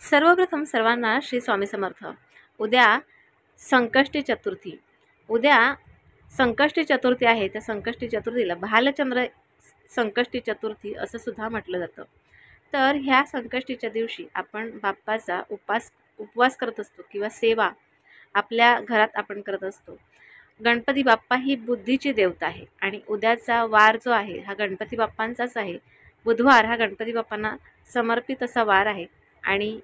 सर्वप्रथम सर्वांना श्री स्वामी समर्थ। उद्या संकष्टी चतुर्थी. उद्या संकष्टी चतुर्थी आहे। त्या संकष्टी चतुर्थीला भालचंद्र संकष्टी चतुर्थी असं सुद्धा म्हटलं जातं। तर ह्या संकष्टीच्या दिवशी आपण बाप्पाचा उपवास करत असतो किंवा सेवा आपल्या घरात आपण करत असतो। गणपती बाप्पा ही बुद्धीची देवता आहे आणि उद्याचा वार जो आहे हा गणपती बाप्पांचाच आहे। बुधवार हा गणपती बाप्पांना समर्पित असा वार आहे आणि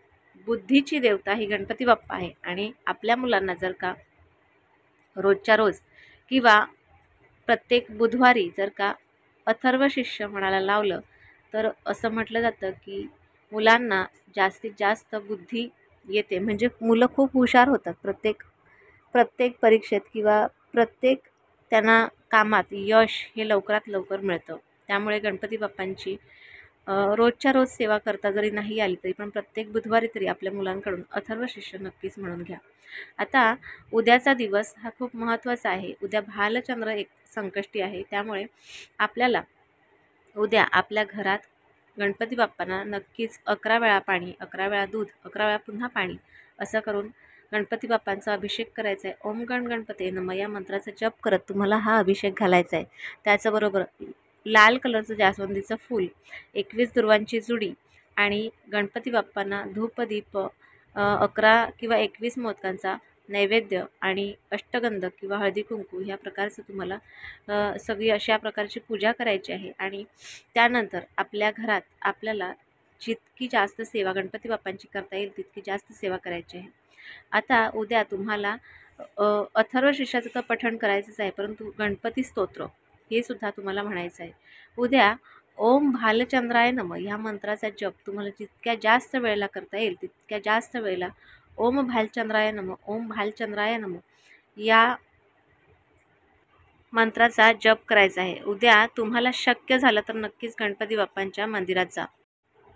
बुद्धीची देवता ही गणपती बाप्पा आहे। आणि आपल्या मुलांना जर का रोजच्या रोज किंवा प्रत्येक बुधवारी जर का अथर्व शिष्य म्हणायला लावलं तर असं म्हटलं जातं की मुलांना जास्तीत जास्त बुद्धी येते, म्हणजे मुलं खूप हुशार होतात प्रत्येक परीक्षेत किंवा प्रत्येक त्यांना कामात यश हे लवकरात लवकर मिळतं। त्यामुळे गणपती बाप्पांची रोजच्या रोज सेवा करता जरी नाही आली तरी पण प्रत्येक बुधवारी तरी आपल्या मुलांकडून अथर्व शिष्य नक्कीच म्हणून घ्या। आता उद्याचा दिवस हा खूप महत्त्वाचा आहे। उद्या भालचंद्र एक संकष्टी आहे, त्यामुळे आपल्याला उद्या आपल्या घरात गणपती बाप्पांना नक्कीच 11 वेळा पाणी, 11 वेळा दूध, 11 वेळा पुन्हा पाणी असं करून गणपती बाप्पांचा अभिषेक करायचा आहे। ओम गण गणपते नमः या मंत्राचा जप करत तुम्हाला हा अभिषेक घालायचा आहे। त्याचबरोबर लाल कलरचं जास्वंदीचं फूल, 21 दुर्वांची जुडी आणि गणपती बाप्पांना धूपदीप 11 किंवा 21 मोदकांचा नैवेद्य आणि अष्टगंध किंवा हळदी कुंकू ह्या प्रकारचं तुम्हाला सगळी अशा प्रकारची पूजा करायची आहे। आणि त्यानंतर आपल्या घरात आपल्याला जितकी जास्त सेवा गणपती बाप्पांची करता येईल तितकी जास्त सेवा करायची आहे। आता उद्या तुम्हाला अथर्व शीर्षाचं तर पठण करायचंच आहे, परंतु गणपती स्तोत्र हे सुद्धा तुम्हाला म्हणायचं आहे। उद्या ओम भालचंद्राय नमः ह्या मंत्राचा जप तुम्हाला जितक्या जास्त वेळेला करता येईल तितक्या जास्त वेळेला ओम भालचंद्राय नमः, ओम भालचंद्राय नमः या मंत्राचा जप करायचा आहे। उद्या तुम्हाला शक्य झालं तर नक्कीच गणपती बाप्पांच्या मंदिरात जा।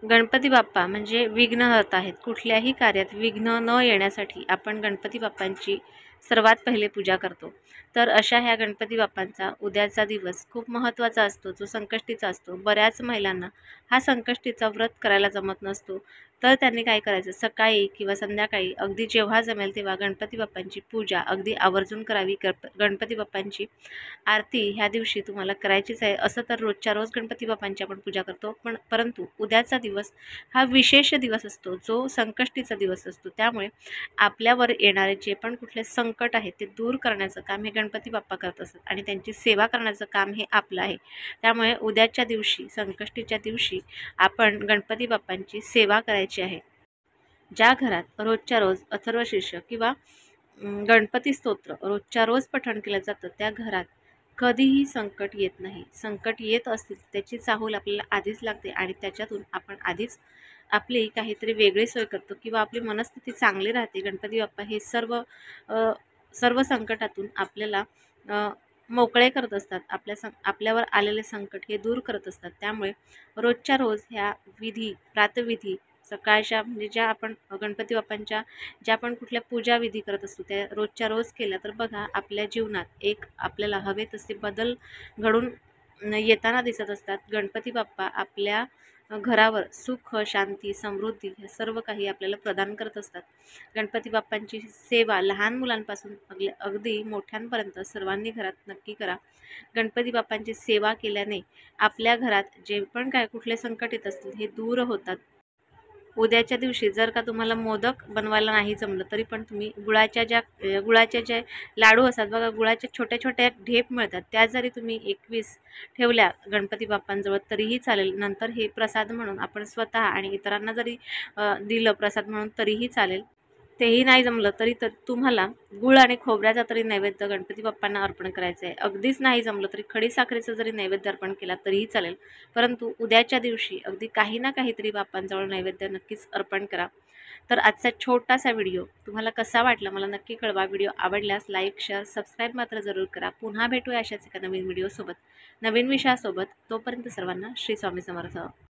गणपती बाप्पा म्हणजे विघ्नहर्ता आहेत। कुठल्याही कार्यात विघ्न न येण्यासाठी आपण गणपती बाप्पांची सर्वात पहिले पूजा करतो। तर अशा ह्या गणपती बाप्पांचा उद्याचा दिवस खूप महत्त्वाचा असतो, जो संकष्टीचा असतो। बऱ्याच महिलांना हा संकष्टीचा व्रत करायला जमत नसतो, तर त्यांनी काय करायचं, सकाळी किंवा संध्याकाळी अगदी जेव्हा जमेल तेव्हा गणपती बाप्पांची पूजा अगदी आवर्जून करावी। गणपती बाप्पांची आरती ह्या दिवशी तुम्हाला करायचीच आहे। असं तर रोजच्या रोज गणपती बाप्पांची आपण पूजा करतो, परंतु उद्याचा दिवस हा विशेष दिवस असतो, जो संकष्टीचा दिवस असतो। त्यामुळे आपल्यावर येणारे जे पण कुठले संकट आहेत ते दूर करण्याचं काम हे गणपती बाप्पा करत असतात आणि त्यांची सेवा करण्याचं काम हे आपलं आहे। त्यामुळे उद्याच्या दिवशी संकष्टीच्या दिवशी आपण गणपती बाप्पांची सेवा करायची आहे। ज्या घरात रोजच्या रोज अथर्व शीर्ष किंवा गणपती स्तोत्र रोजच्या रोज पठण केलं जातं त्या घरात कधीही संकट येत नाही। संकट येत असतील त्याची चाहूल आपल्याला आधीच लागते आणि त्याच्यातून आपण आधीच आपली काहीतरी वेगळी सोय करतो किंवा आपली मनस्थिती चांगली राहते। गणपती बाप्पा हे सर्व संकटातून आपल्याला मोकळे करत असतात। आपल्यावर आलेले संकट हे दूर करत असतात। त्यामुळे रोजच्या रोज ह्या विधी, प्रातविधी सकाळच्या म्हणजे ज्या आपण गणपती बाप्पांच्या ज्या पण कुठल्या पूजा विधी करत असतो त्या रोजच्या रोज केल्या तर बघा आपल्या जीवनात एक आपल्याला हवे तसे बदल घडून येताना दिसत असतात। गणपती बाप्पा आपल्या घरावर सुख, शांती, समृद्धी हे सर्व काही आपल्याला प्रदान करत असतात। गणपती बाप्पांची सेवा लहान मुलांपासून अगदी मोठ्यांपर्यंत सर्वांनी घरात नक्की करा। गणपती बाप्पांची सेवा केल्याने आपल्या घरात जे पण काय कुठले संकट येत असतील हे दूर होतात। उद्याच्या दिवशी जर का तुम्हाला मोदक बनवायला नाही जमलं तरी पण तुम्ही गुळाच्या जे लाडू असतात बघा, गुळाच्या छोट्या छोट्या ढेप मिळतात, त्या जरी तुम्ही 21 ठेवल्या गणपती बाप्पांजवळ तरीही चालेल। नंतर हे प्रसाद म्हणून आपण स्वतः आणि इतरांना जरी दिलं प्रसाद म्हणून तरीही चालेल। तेही नाही जमलं तरी तुम्हाला गुळ आणि खोबऱ्याचा तरी नैवेद्य गणपती बाप्पांना अर्पण करायचं आहे। अगदीच नाही जमलं तरी खडी साखरेचं जरी नैवेद्य अर्पण केला तरीही चालेल, परंतु उद्याच्या दिवशी अगदी काही ना काहीतरी बाप्पांजवळ नैवेद्य नक्कीच अर्पण करा। तर आजचा छोटासा व्हिडिओ तुम्हाला कसा वाटला मला नक्की कळवा। व्हिडिओ आवडल्यास लाईक, शेअर, सबस्क्राईब मात्र जरूर करा। पुन्हा भेटूया अशाच एका नवीन व्हिडिओसोबत, नवीन विषयासोबत। तोपर्यंत सर्वांना श्री स्वामी समर्थ।